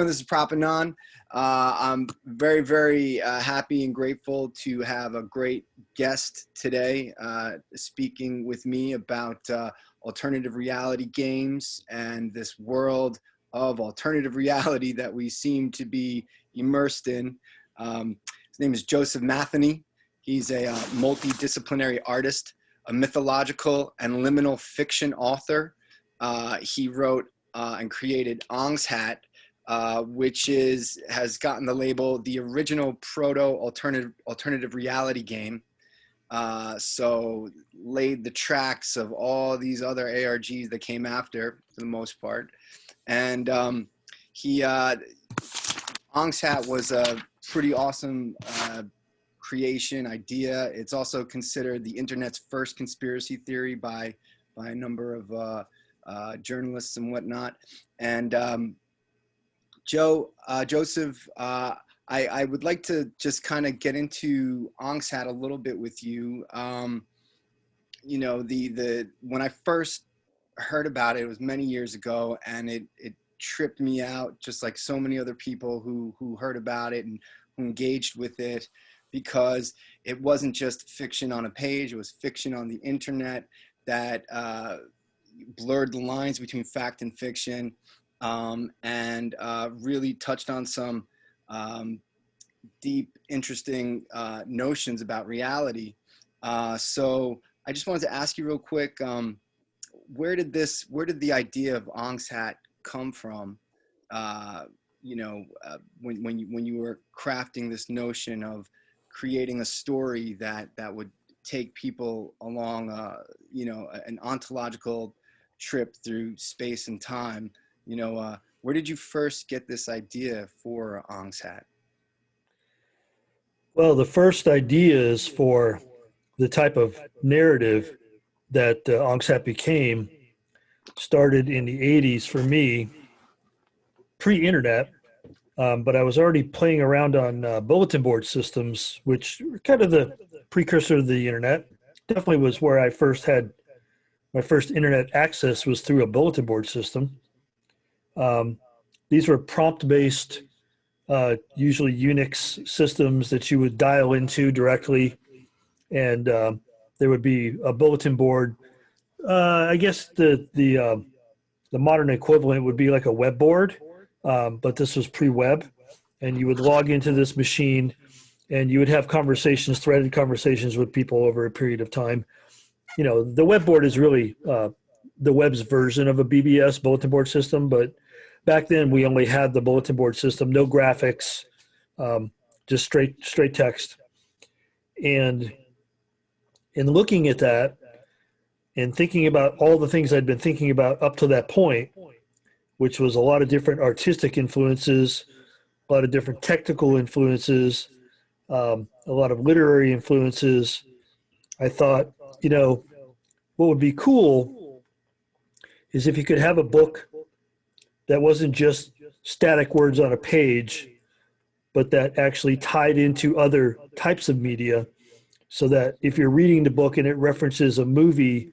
This is Anon. I'm very happy and grateful to have a great guest today speaking with me about alternative reality games and this world of alternative reality that we seem to be immersed in. His name is Joseph Matheny. He's a multidisciplinary artist, a mythological and liminal fiction author. He wrote and created Ong's Hat, which has gotten the label the original alternative reality game. So laid the tracks of all these other ARGs that came after, for the most part. And Ong's Hat was a pretty awesome creation idea. It's also considered the internet's first conspiracy theory by a number of journalists and whatnot. And Joseph, I would like to just kind of get into Ong's Hat a little bit with you. You know, when I first heard about it, it was many years ago, and it tripped me out, just like so many other people who heard about it and who engaged with it, because it wasn't just fiction on a page, it was fiction on the internet that blurred the lines between fact and fiction. And really touched on some deep, interesting notions about reality. So I just wanted to ask you real quick, where did the idea of Ong's Hat come from? You know, when you were crafting this notion of creating a story that would take people along, you know, an ontological trip through space and time. You know, where did you first get this idea for Ong's Hat? Well, the first ideas for the type of narrative that Ong's Hat became started in the 80s for me, pre-internet, but I was already playing around on bulletin board systems, which were kind of the precursor to the internet. Definitely was where I first had my first internet access, was through a bulletin board system. These were prompt-based, usually Unix systems that you would dial into directly, and there would be a bulletin board. I guess the modern equivalent would be like a web board, but this was pre-web, and you would log into this machine, and you would have conversations, threaded conversations with people over a period of time. You know, the web board is really the web's version of a BBS, bulletin board system, but back then we only had the bulletin board system, no graphics, just straight text. And in looking at that and thinking about all the things I'd been thinking about up to that point, which was a lot of different artistic influences, a lot of different technical influences, a lot of literary influences, I thought, you know, what would be cool is if you could have a book that wasn't just static words on a page, but that actually tied into other types of media, so that if you're reading the book and it references a movie,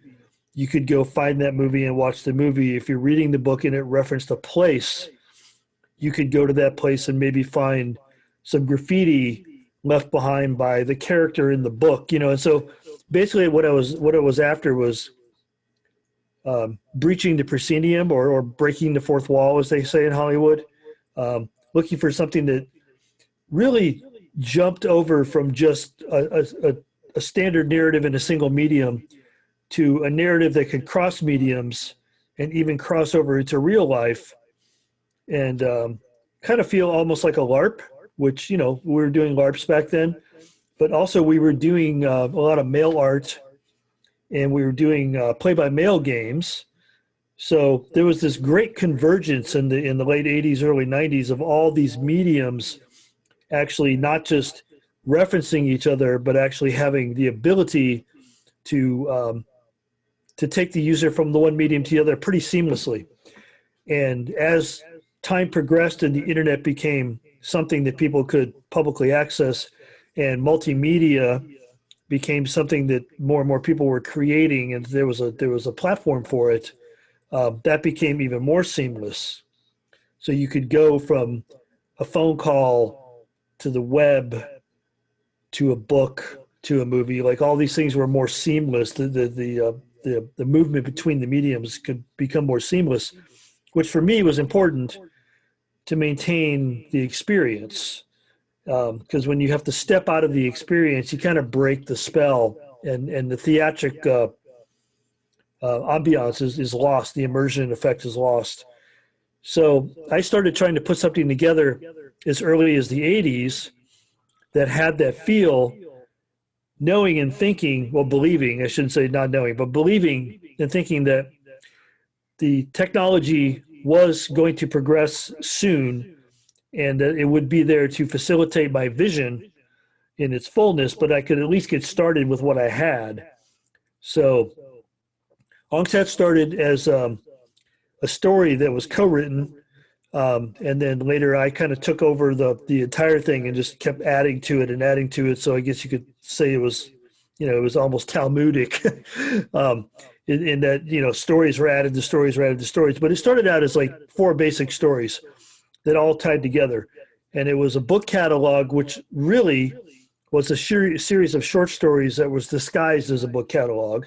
you could go find that movie and watch the movie. If you're reading the book and it referenced a place, you could go to that place and maybe find some graffiti left behind by the character in the book, you know. And so basically what I was after was breaching the proscenium, or breaking the fourth wall, as they say in Hollywood, looking for something that really jumped over from just a standard narrative in a single medium to a narrative that could cross mediums and even cross over into real life, and kind of feel almost like a LARP, which, you know, we were doing LARPs back then, but also we were doing a lot of mail art, and we were doing play-by-mail games. So there was this great convergence in the late 80s, early 90s of all these mediums actually not just referencing each other, but actually having the ability to take the user from the one medium to the other pretty seamlessly. And as time progressed and the internet became something that people could publicly access, and multimedia became something that more and more people were creating, and there was a platform for it, that became even more seamless. So you could go from a phone call to the web to a book to a movie. Like all these things were more seamless. The movement between the mediums could become more seamless, which for me was important to maintain the experience. Because when you have to step out of the experience, you kind of break the spell, and the theatric ambiance is lost. The immersion effect is lost. So I started trying to put something together as early as the 80s that had that feel, knowing and thinking, well, believing, I shouldn't say not knowing, but believing and thinking that the technology was going to progress soon and that it would be there to facilitate my vision in its fullness, but I could at least get started with what I had. So Ongsat started as a story that was co-written, and then later I kind of took over the entire thing and just kept adding to it and adding to it. So I guess you could say it was, it was almost Talmudic, in that, stories were added to stories were added to stories. But it started out as like 4 basic stories that all tied together. And it was a book catalog, which really was a series of short stories that was disguised as a book catalog.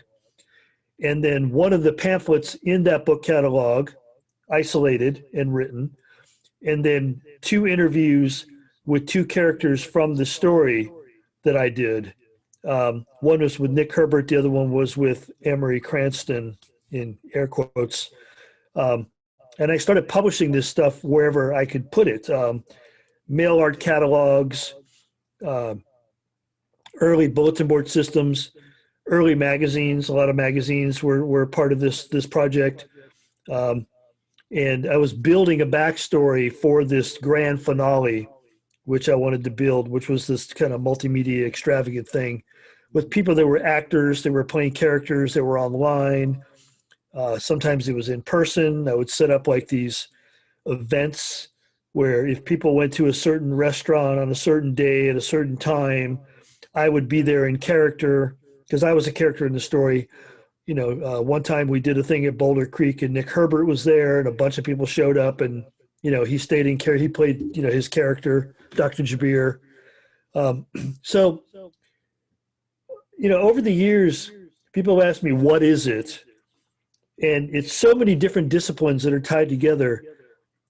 And then one of the pamphlets in that book catalog, isolated and written, and then 2 interviews with 2 characters from the story that I did. One was with Nick Herbert, the other one was with Amory Cranston, in air quotes. And I started publishing this stuff wherever I could put it. Mail art catalogs, early bulletin board systems, early magazines. A lot of magazines were part of this project. And I was building a backstory for this grand finale, which I wanted to build, which was this kind of multimedia extravagant thing with people that were actors, that were playing characters, that were online. Sometimes it was in person. I would set up like these events where if people went to a certain restaurant on a certain day at a certain time, I would be there in character because I was a character in the story. One time we did a thing at Boulder Creek and Nick Herbert was there and a bunch of people showed up and, he stayed in character. He played, his character, Dr. Jabir. So, over the years, people ask me, what is it? And it's so many different disciplines that are tied together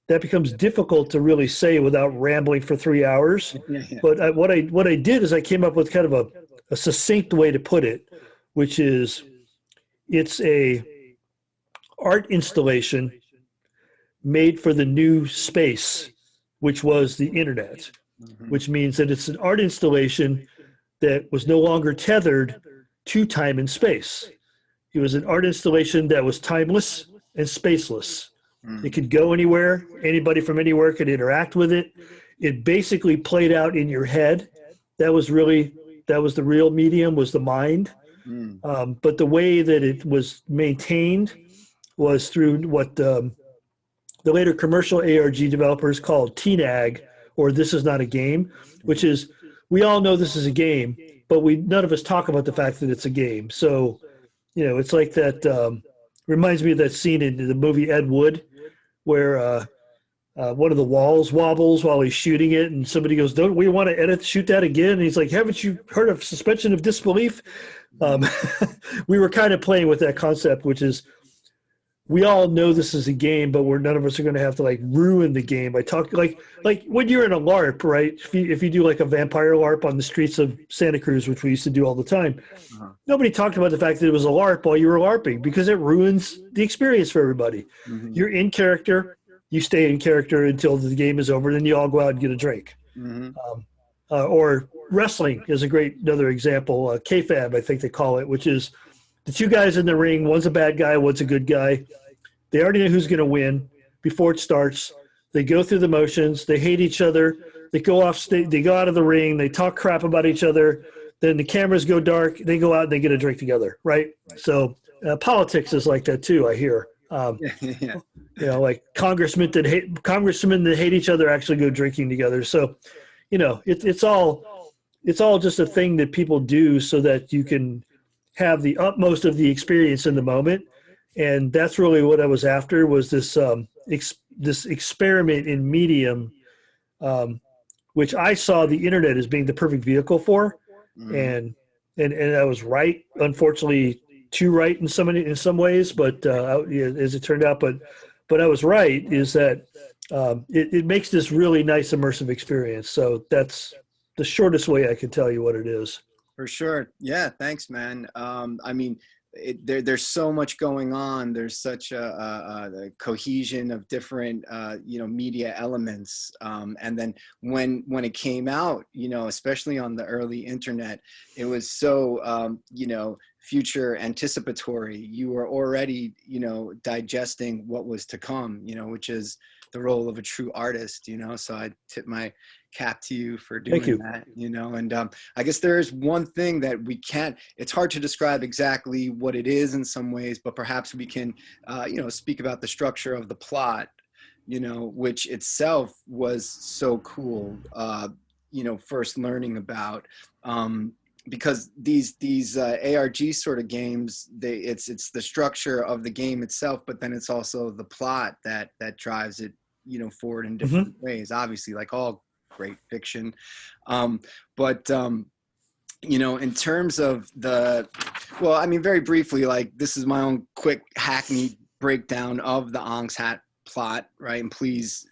that becomes difficult to really say without rambling for 3 hours. Yeah. But what I did is I came up with kind of a succinct way to put it, which is it's a art installation made for the new space, which was the internet, which means that it's an art installation that was no longer tethered to time and space. It was an art installation that was timeless and spaceless. It could go anywhere. Anybody from anywhere could interact with it. It basically played out in your head. That was the real medium, was the mind. But the way that it was maintained was through what the later commercial ARG developers called TNAG, or This Is Not a Game, which is, we all know this is a game, but none of us talk about the fact that it's a game. So, it's like that, reminds me of that scene in the movie Ed Wood, where one of the walls wobbles while he's shooting it, and somebody goes, "Don't we want to shoot that again?" And he's like, "Haven't you heard of suspension of disbelief?" We were kind of playing with that concept, which is, we all know this is a game, but none of us are going to have to like ruin the game by talking like when you're in a LARP, right? If you do like a vampire LARP on the streets of Santa Cruz, which we used to do all the time, nobody talked about the fact that it was a LARP while you were LARPing because it ruins the experience for everybody. You're in character, you stay in character until the game is over, then you all go out and get a drink. Or wrestling is another example. Kayfabe, I think they call it, which is the 2 guys in the ring. One's a bad guy, one's a good guy. They already know who's going to win before it starts. They go through the motions. They hate each other. They go off stage. They go out of the ring. They talk crap about each other. Then the cameras go dark. They go out and they get a drink together, right? So politics is like that too, I hear. Like congressmen that hate each other actually go drinking together. So, it's all just a thing that people do so that you can have the utmost of the experience in the moment. And that's really what I was after, was this this experiment in medium, um, which I saw the internet as being the perfect vehicle for, Mhm. and I was right, unfortunately, too right in some ways, but as it turned out, but I was right. Is that it makes this really nice immersive experience. So that's the shortest way I can tell you what it is. For sure. Yeah. Thanks, man. I mean, there's so much going on. There's such a cohesion of different, media elements. And then when it came out, especially on the early internet, it was so, future anticipatory. You were already, digesting what was to come, which is the role of a true artist, so I tip my cap to you for Thank doing you. that, and I guess there is one thing that we can't, it's hard to describe exactly what it is in some ways, but perhaps we can, speak about the structure of the plot, which itself was so cool, first learning about, because these ARG sort of games, it's the structure of the game itself, but then it's also the plot that drives it, forward in different Hmm. ways, obviously, like all great fiction. But in terms of well, I mean, very briefly, like this is my own quick hackneyed breakdown of the Ong's Hat plot, right? And please,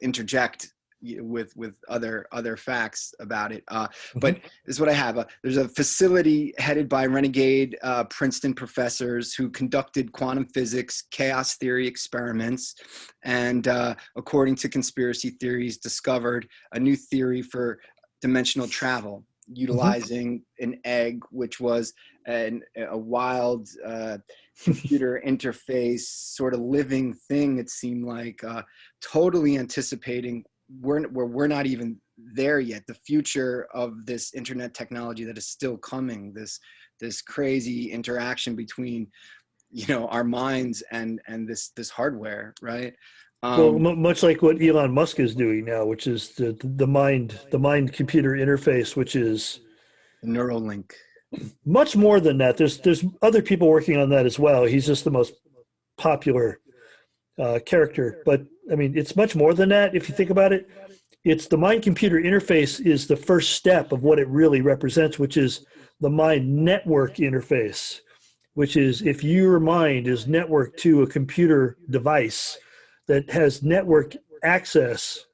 interject with other facts about it. But Hmm. this is what I have. There's a facility headed by renegade Princeton professors who conducted quantum physics, chaos theory experiments, and according to conspiracy theories, discovered a new theory for dimensional travel, Hmm. utilizing an egg, which was a wild computer interface sort of living thing. It seemed like totally anticipating where we're not even there yet. The future of this internet technology that is still coming. This crazy interaction between our minds and this hardware, right? Well, Um, much like what Elon Musk is doing now, which is the mind computer interface, which is Neuralink. much more than that. There's other people working on that as well. He's just the most popular character, but I mean, it's much more than that. If you think about it, it's the mind computer interface is the first step of what it really represents, which is the mind network interface, which is if your mind is networked to a computer device that has network access.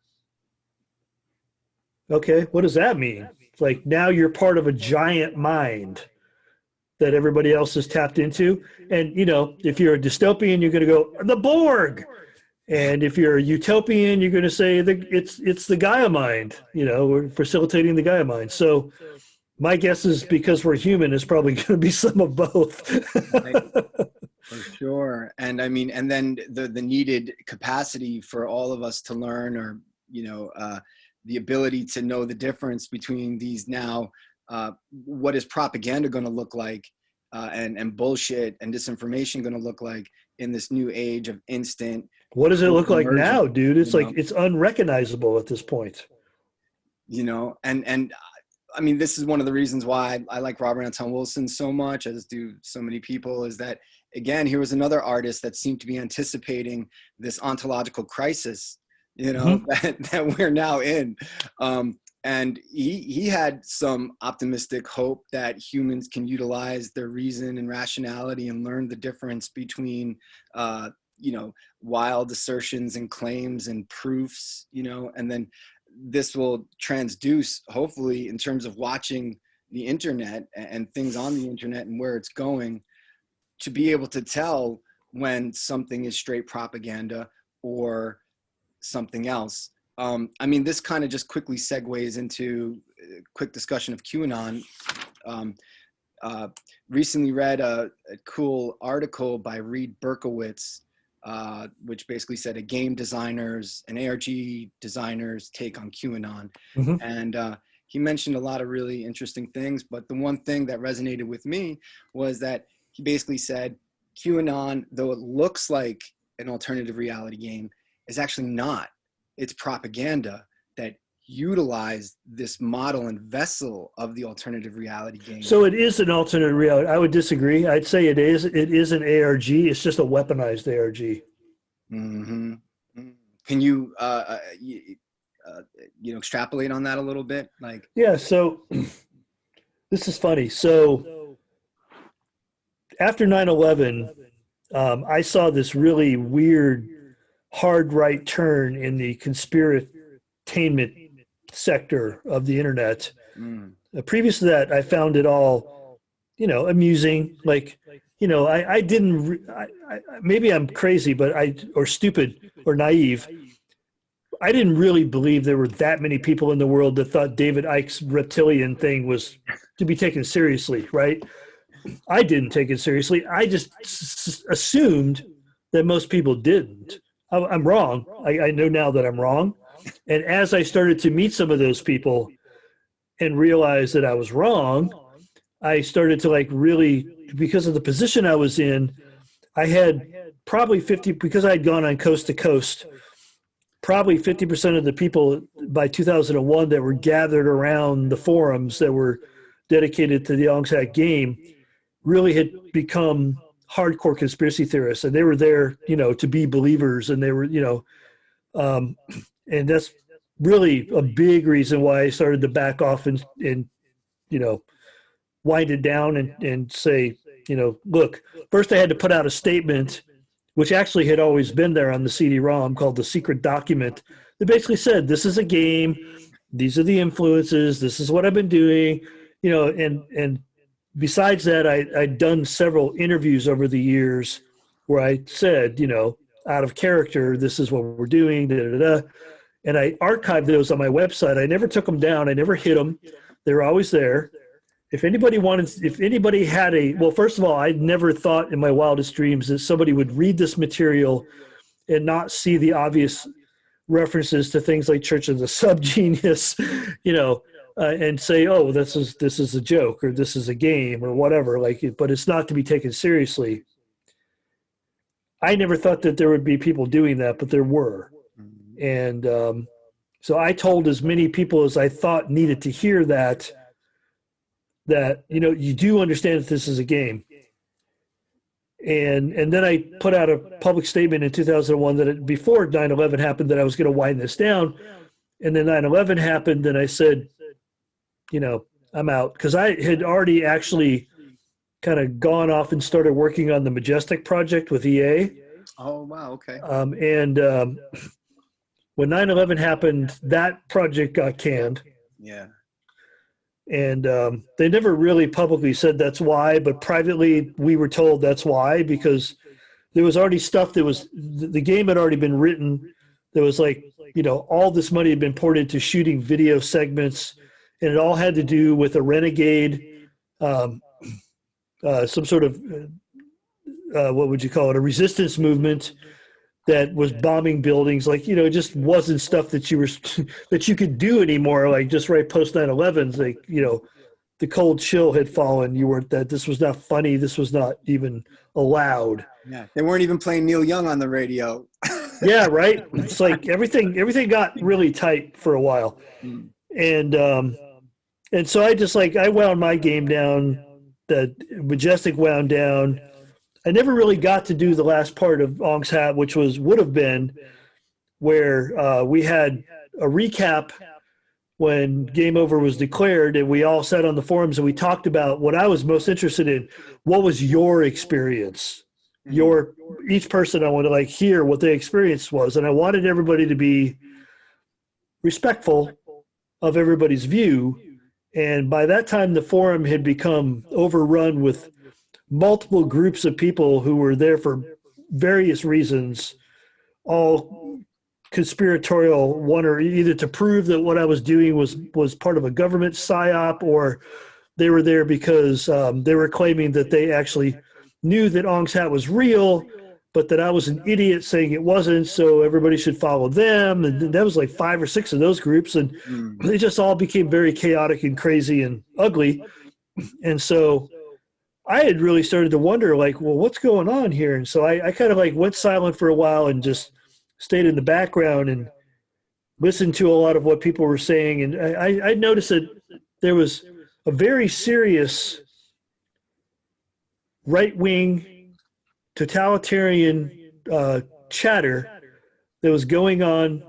Okay, what does that mean? It's like now you're part of a giant mind that everybody else is tapped into. And, if you're a dystopian, you're going to go, the Borg. And if you're a utopian, you're going to say it's the Gaia mind, we're facilitating the Gaia mind. So my guess is because we're human, it's probably going to be some of both. Right. For sure. And I mean, and then the needed capacity for all of us to learn, or, the ability to know the difference between these now, what is propaganda going to look like, and bullshit and disinformation going to look like in this new age of instant What does it quick look like emergence, now, dude? you It's like know, it's unrecognizable at this point. and I mean, this is one of the reasons why I like Robert Anton Wilson so much, as do so many people, is that, again, here was another artist that seemed to be anticipating this ontological crisis, Mm-hmm. that we're now in. And he had some optimistic hope that humans can utilize their reason and rationality and learn the difference between, wild assertions and claims and proofs, and then this will transduce, hopefully, in terms of watching the internet and things on the internet and where it's going, to be able to tell when something is straight propaganda or something else. I mean, this kind of just quickly segues into a quick discussion of QAnon. Um, Recently read a cool article by Reed Berkowitz, which basically said a game designer's, an ARG designer's take on QAnon. Mm-hmm. And he mentioned a lot of really interesting things, but the one thing that resonated with me was that he basically said QAnon, though it looks like an alternative reality game, is actually not. It's propaganda that utilized this model and vessel of the alternative reality game. So it is an alternate reality. I would disagree. I'd say it is. It is an ARG. It's just a weaponized ARG. Mm-hmm. Can you, extrapolate on that a little bit? Like, Yeah. So this is funny. So after 9/11, I saw this really weird hard right turn in the conspiratainment sector of the internet. mm, Previous to that, I found it all, amusing. Like, I didn't, maybe I'm crazy, but or stupid or naive. I didn't really believe there were that many people in the world that thought David Icke's reptilian thing was to be taken seriously, right? I didn't take it seriously. I just assumed that most people didn't. I'm wrong. I know now that I'm wrong. And as I started to meet some of those people and realize that I was wrong, I started to like really, because of the position I was in, I had probably 50, because I had gone on coast to coast, probably 50% of the people by 2001 that were gathered around the forums that were dedicated to the ONGSAT game really had become hardcore conspiracy theorists, and they were there, to be believers, and they were, um, and that's really a big reason why I started to back off and you know, wind it down and say, look, first I had to put out a statement, which actually had always been there on the CD-ROM, called the secret document, that basically said, this is a game, these are the influences, this is what I've been doing, and besides that, I'd done several interviews over the years where I said, out of character, this is what we're doing, da, da, da. And I archived those on my website. I never took them down. I never hid them. They were always there. If anybody had well, first of all, I never thought in my wildest dreams that somebody would read this material and not see the obvious references to things like Church of the Subgenius, and say, "Oh, this is a joke, or this is a game, or whatever." But it's not to be taken seriously. I never thought that there would be people doing that, but there were, and so I told as many people as I thought needed to hear that you do understand that this is a game. And then I put out a public statement in 2001 that before 9/11 happened, that I was going to wind this down. And then 9/11 happened, and I said, I'm out, because I had already actually kind of gone off and started working on the Majestic project with EA. oh, wow. Okay. And when 9/11 happened, that project got canned. Yeah. And they never really publicly said that's why, but privately we were told that's why, because there was already stuff that was, the game had already been written. There was all this money had been poured into shooting video segments, and it all had to do with a renegade, some sort of, what would you call it, a resistance movement that was bombing buildings. It just wasn't stuff that that you could do anymore. Like, just right post 9/11, the cold chill had fallen. This was not funny. This was not even allowed. Yeah. They weren't even playing Neil Young on the radio. Yeah. Right. It's like everything got really tight for a while. Mm. And so I wound my game down, that Majestic wound down. I never really got to do the last part of ONGSAT, which would have been where we had a recap when game over was declared, and we all sat on the forums and we talked about what I was most interested in. What was your experience? Each person, I wanted to hear what their experience was, and I wanted everybody to be respectful of everybody's view. And by that time, the forum had become overrun with multiple groups of people who were there for various reasons, all conspiratorial, one or either to prove that what I was doing was part of a government psyop, or they were there because they were claiming that they actually knew that ONGSAT was real, but that I was an idiot saying it wasn't, so everybody should follow them. And that was 5 or 6 of those groups, and they just all became very chaotic and crazy and ugly. And so I had really started to wonder, well, what's going on here? And so I kind of went silent for a while and just stayed in the background and listened to a lot of what people were saying. And I noticed that there was a very serious right-wing totalitarian chatter that was going on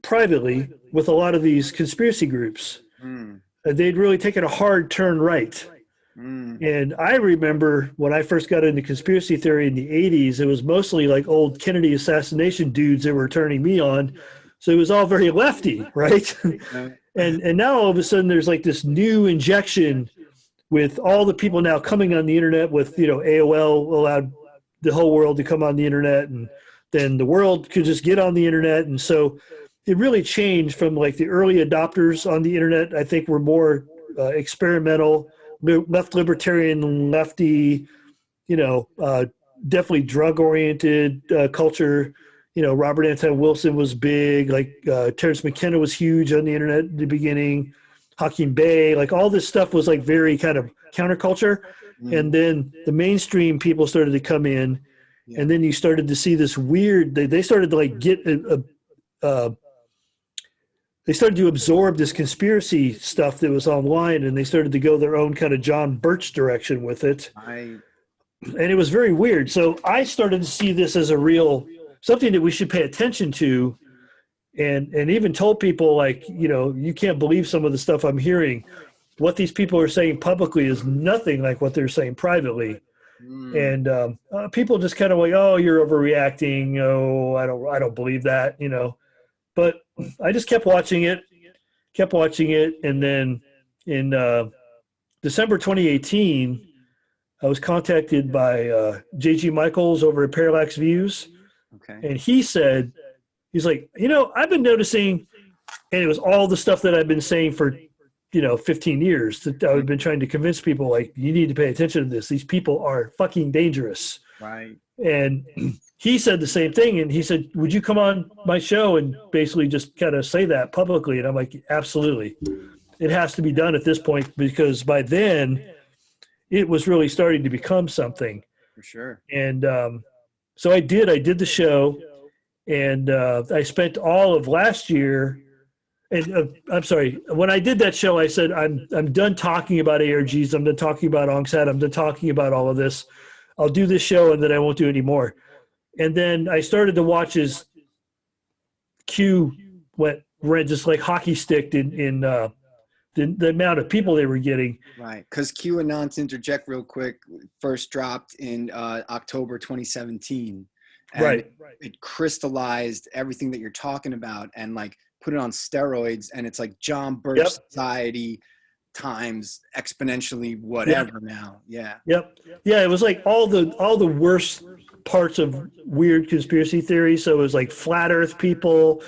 privately with a lot of these conspiracy groups. Mm. They'd really taken a hard turn right. Mm. And I remember when I first got into conspiracy theory in the 80s, it was mostly like old Kennedy assassination dudes that were turning me on. So it was all very lefty, right? and now all of a sudden there's like this new injection with all the people now coming on the internet with, AOL allowed the whole world to come on the internet, and then the world could just get on the internet. And so it really changed from like the early adopters on the internet, I think were more experimental, left libertarian, lefty, definitely drug oriented culture. Robert Anton Wilson was big, like Terrence McKenna was huge on the internet at the beginning, Hakeem Bey, like all this stuff was like very kind of counterculture. And then the mainstream people started to come in, and then you started to see this weird, they started to like get they started to absorb this conspiracy stuff that was online, and they started to go their own kind of John Birch direction with it. And it was very weird. So I started to see this as a real something that we should pay attention to, and even told people, like, you can't believe some of the stuff I'm hearing. What these people are saying publicly is nothing like what they're saying privately. And people just kind of like, oh, you're overreacting. Oh, I don't believe that, But I just kept watching it. And then in December 2018, I was contacted by J.G. Michaels over at Parallax Views. Okay. And he's like, I've been noticing, and it was all the stuff that I've been saying for, 15 years that I've been trying to convince people, like, you need to pay attention to this. These people are fucking dangerous. Right. And he said the same thing. And he said, would you come on my show and basically just kind of say that publicly? And I'm like, absolutely. It has to be done at this point, because by then it was really starting to become something. For sure. And so I did the show, and I spent all of last year. And I'm sorry, when I did that show, I said, I'm done talking about ARGs. I'm done talking about ONGSAT. I'm done talking about all of this. I'll do this show, and then I won't do any more. And then I started to watch as Q went just like hockey sticked in the amount of people they were getting. Right, because QAnon, to interject real quick, first dropped in October 2017. And Right. It crystallized everything that you're talking about and like put it on steroids, and it's like John Birch Society times exponentially whatever now. Yeah. Yep. Yeah, it was like all the worst parts of weird conspiracy theories. So it was like flat earth people,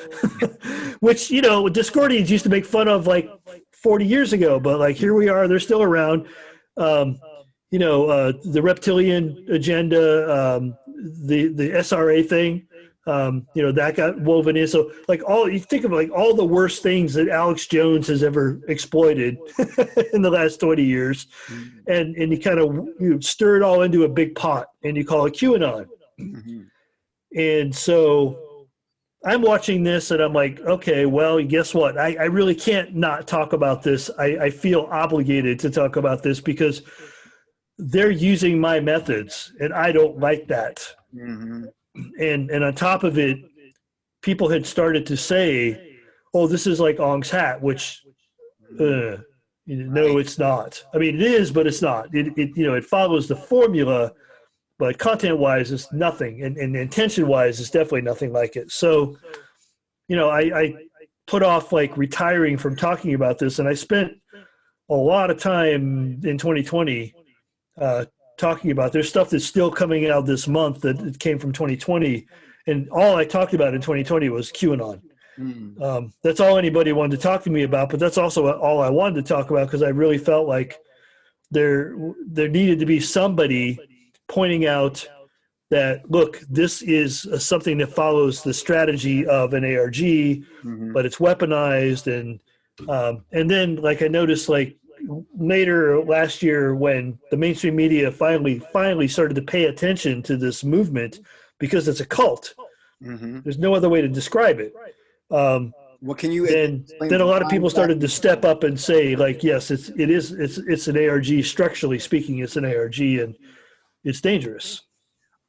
which, Discordians used to make fun of like 40 years ago, but like here we are, they're still around. The reptilian agenda, the SRA thing, that got woven in. So like you think of like all the worst things that Alex Jones has ever exploited in the last 20 years. And you kind of stir it all into a big pot and you call it QAnon. Mm-hmm. And so I'm watching this and I'm like, okay, well, guess what? I really can't not talk about this. I feel obligated to talk about this because they're using my methods and I don't like that. Mm-hmm. And on top of it, people had started to say, oh, this is like ONGSAT, which, no, it's not. I mean, it is, but it's not. It follows the formula, but content-wise, it's nothing. And intention-wise, it's definitely nothing like it. So, I put off like retiring from talking about this, and I spent a lot of time in 2020 talking about. There's stuff that's still coming out this month that came from 2020, and all I talked about in 2020 was QAnon. That's all anybody wanted to talk to me about, but that's also all I wanted to talk about because I really felt like there needed to be somebody pointing out that, look, this is something that follows the strategy of an ARG, but it's weaponized. And then like I noticed like later last year when the mainstream media finally started to pay attention to this movement because it's a cult. There's no other way to describe it. What can you? Then a lot of people started to step up and say, like, yes, it's an ARG. Structurally speaking, it's an ARG, and it's dangerous.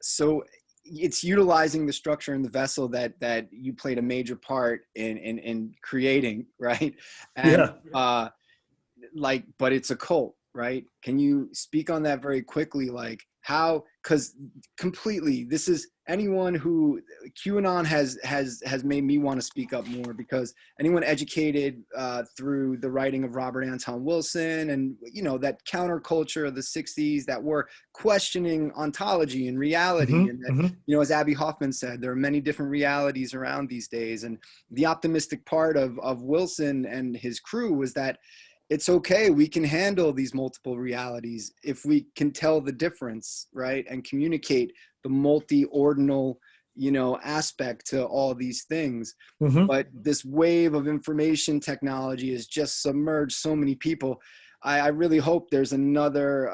So it's utilizing the structure and the vessel that you played a major part in creating, right? And Yeah. like, but it's a cult, right? Can you speak on that very quickly? Like how, because completely, this is anyone who QAnon has made me want to speak up more, because anyone educated through the writing of Robert Anton Wilson and, you know, that counterculture of the 60s that were questioning ontology and reality. And that, you know, as Abby Hoffman said, there are many different realities around these days. And the optimistic part of Wilson and his crew was that it's okay, we can handle these multiple realities if we can tell the difference, right? And communicate the multi-ordinal, you know, aspect to all these things. But this wave of information technology has just submerged so many people. I really hope there's another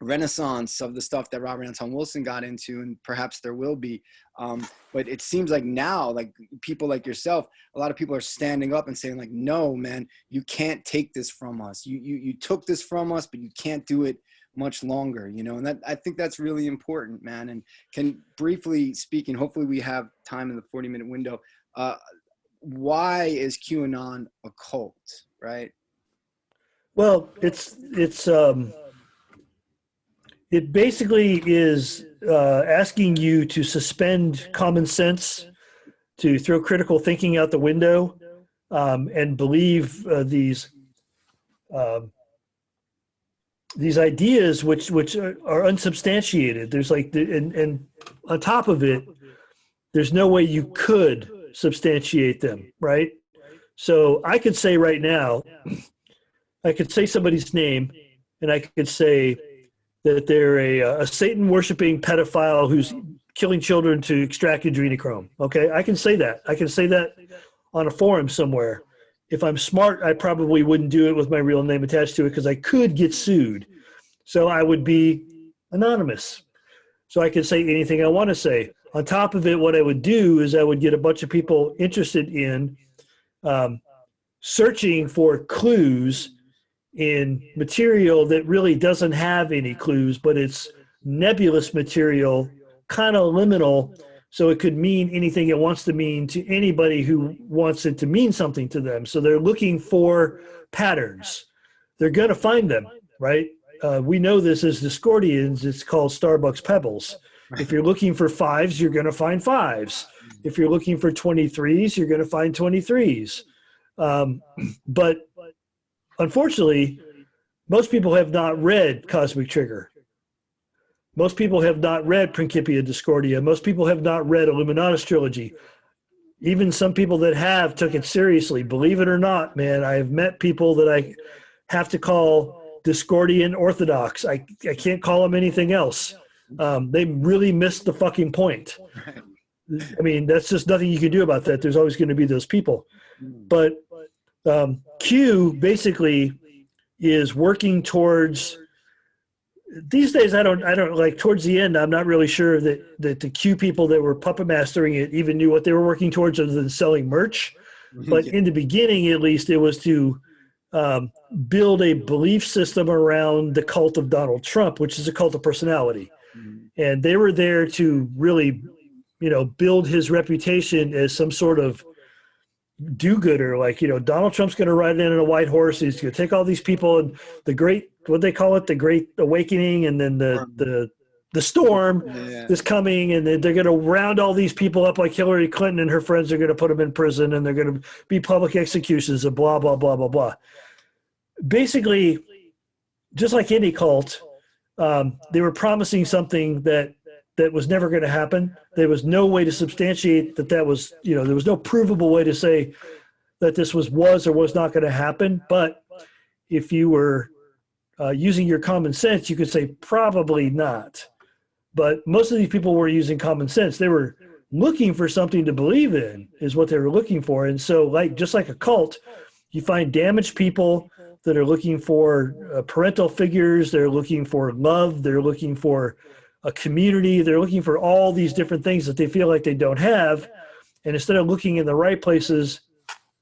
renaissance of the stuff that Robert Anton Wilson got into, and perhaps there will be. But it seems like now, like people like yourself, a lot of people are standing up and saying like, no, man, you can't take this from us. You took this from us, but you can't do it much longer, you know? And that, I think that's really important, man. And can briefly speaking, hopefully we have time in the 40-minute window. Why is QAnon a cult, right? Well, it basically is asking you to suspend common sense, to throw critical thinking out the window, and believe these ideas which are unsubstantiated. There's like, and on top of it, there's no way you could substantiate them, right? So I could say right now, I could say somebody's name, and I could say that they're a Satan-worshiping pedophile who's killing children to extract adrenochrome. Okay, I can say that. I can say that on a forum somewhere. If I'm smart, I probably wouldn't do it with my real name attached to it because I could get sued. So I would be anonymous. So I could say anything I want to say. On top of it, what I would do is I would get a bunch of people interested in searching for clues in material that really doesn't have any clues, but it's nebulous material, kind of liminal, so it could mean anything it wants to mean to anybody who wants it to mean something to them. So they're looking for patterns. They're going to find them, right? We know this as Discordians. It's called Starbucks Pebbles. If you're looking for fives, you're going to find fives. If you're looking for 23s, you're going to find 23s. But unfortunately, most people have not read Cosmic Trigger. Most people have not read Principia Discordia. Most people have not read Illuminatus Trilogy. Even some people that have took it seriously. Believe it or not, man, I have met people that I have to call Discordian Orthodox. I can't call them anything else. They really missed the fucking point. I mean, that's just nothing you can do about that. There's always going to be those people. But Q basically is working towards, these days I don't like, towards the end I'm not really sure that the Q people that were puppet mastering it even knew what they were working towards other than selling merch. But in the beginning, at least, it was to build a belief system around the cult of Donald Trump, which is a cult of personality. And they were there to really, you know, build his reputation as some sort of do-gooder. Like, you know, Donald Trump's going to ride in on a white horse. He's going to take all these people, and the great, what they call it, the Great Awakening, and then the storm is coming, and then they're going to round all these people up like Hillary Clinton and her friends are going to put them in prison, and they're going to be public executions and blah, blah, blah, blah, blah. Basically, just like any cult, they were promising something that was never going to happen. There was no way to substantiate that was, you know, there was no provable way to say that this was or was not going to happen. But if you were using your common sense, you could say probably not. But most of these people were using common sense. They were looking for something to believe in, is what they were looking for. And so, like, just like a cult, you find damaged people that are looking for parental figures. They're looking for love. They're looking for a community. They're looking for all these different things that they feel like they don't have. And instead of looking in the right places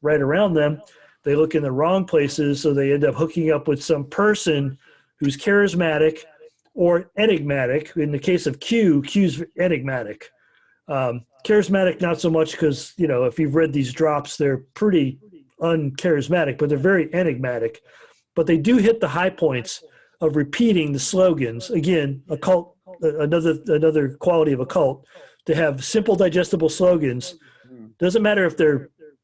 right around them, they look in the wrong places. So they end up hooking up with some person who's charismatic, or enigmatic. In the case of Q's enigmatic. Charismatic, not so much, because, you know, if you've read these drops, they're pretty uncharismatic, but they're very enigmatic. But they do hit the high points of repeating the slogans. Again, a cult, another quality of a cult, to have simple, digestible slogans. Doesn't matter if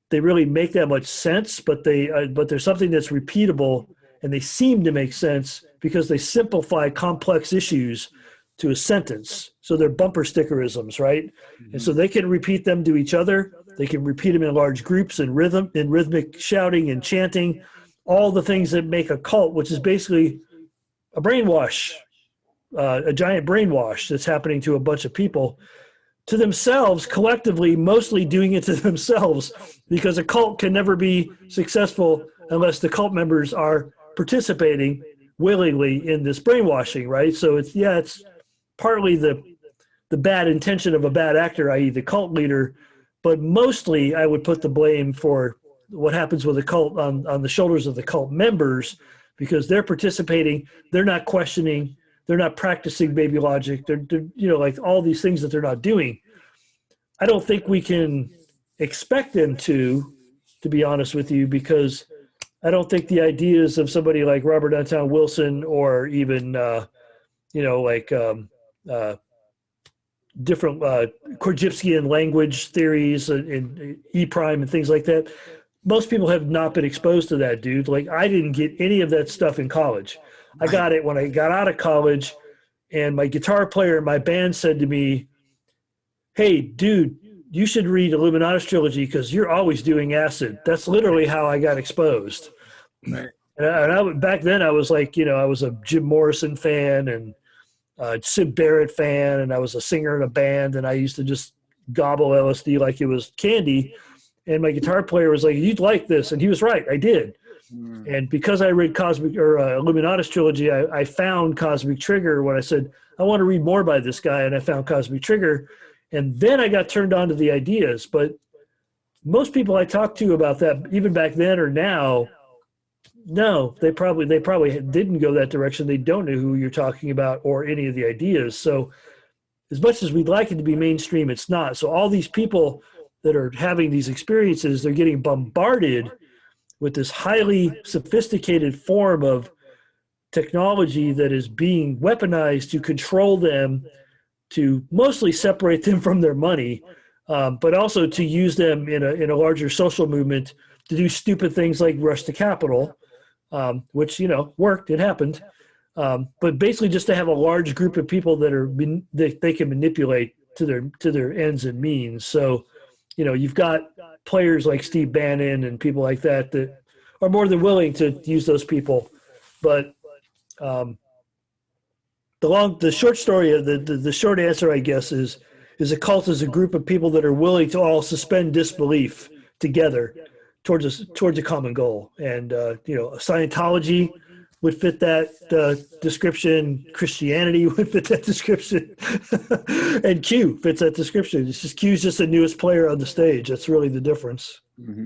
they really make that much sense, but there's something that's repeatable, and they seem to make sense because they simplify complex issues to a sentence. So they're bumper stickerisms, right? Mm-hmm. And so they can repeat them to each other. They can repeat them in large groups and rhythmic shouting and chanting, all the things that make a cult, which is basically a brainwash, a giant brainwash that's happening to a bunch of people, to themselves, collectively, mostly doing it to themselves, because a cult can never be successful unless the cult members are participating willingly in this brainwashing, right? So it's partly the bad intention of a bad actor, i.e. the cult leader, but mostly I would put the blame for what happens with a cult on the shoulders of the cult members, because they're participating, they're not questioning, they're not practicing baby logic, they're you know, like all these things that they're not doing. I don't think we can expect them to be honest with you, because I don't think the ideas of somebody like Robert Anton Wilson, or even different Korgifskian language theories and E prime and things like that. Most people have not been exposed to that, dude. Like, I didn't get any of that stuff in college. I got it when I got out of college, and my guitar player in my band said to me, "Hey, dude, you should read Illuminatus Trilogy because you're always doing acid." That's literally how I got exposed. Right. And back then I was like, you know, I was a Jim Morrison fan and Sid Barrett fan, and I was a singer in a band, and I used to just gobble LSD like it was candy. And my guitar player was like, "You'd like this," and he was right. I did. And because I read Illuminatus Trilogy, I found Cosmic Trigger when I said, I want to read more by this guy, and I found Cosmic Trigger, and then I got turned on to the ideas. But most people I talk to about that, even back then or now, no, they probably didn't go that direction. They don't know who you're talking about or any of the ideas. So as much as we'd like it to be mainstream, it's not. So all these people that are having these experiences, they're getting bombarded with this highly sophisticated form of technology that is being weaponized to control them, to mostly separate them from their money, but also to use them in a larger social movement to do stupid things like rush to capital, which, you know, worked. It happened. But basically just to have a large group of people that they can manipulate to their ends and means. So, you know, you've got players like Steve Bannon and people like that are more than willing to use those people. But the short story, the short answer, I guess, is a cult is a group of people that are willing to all suspend disbelief together towards a common goal. And you know, Scientology would fit that description. Christianity would fit that description, and Q fits that description. It's just Q's just the newest player on the stage. That's really the difference. Mm-hmm.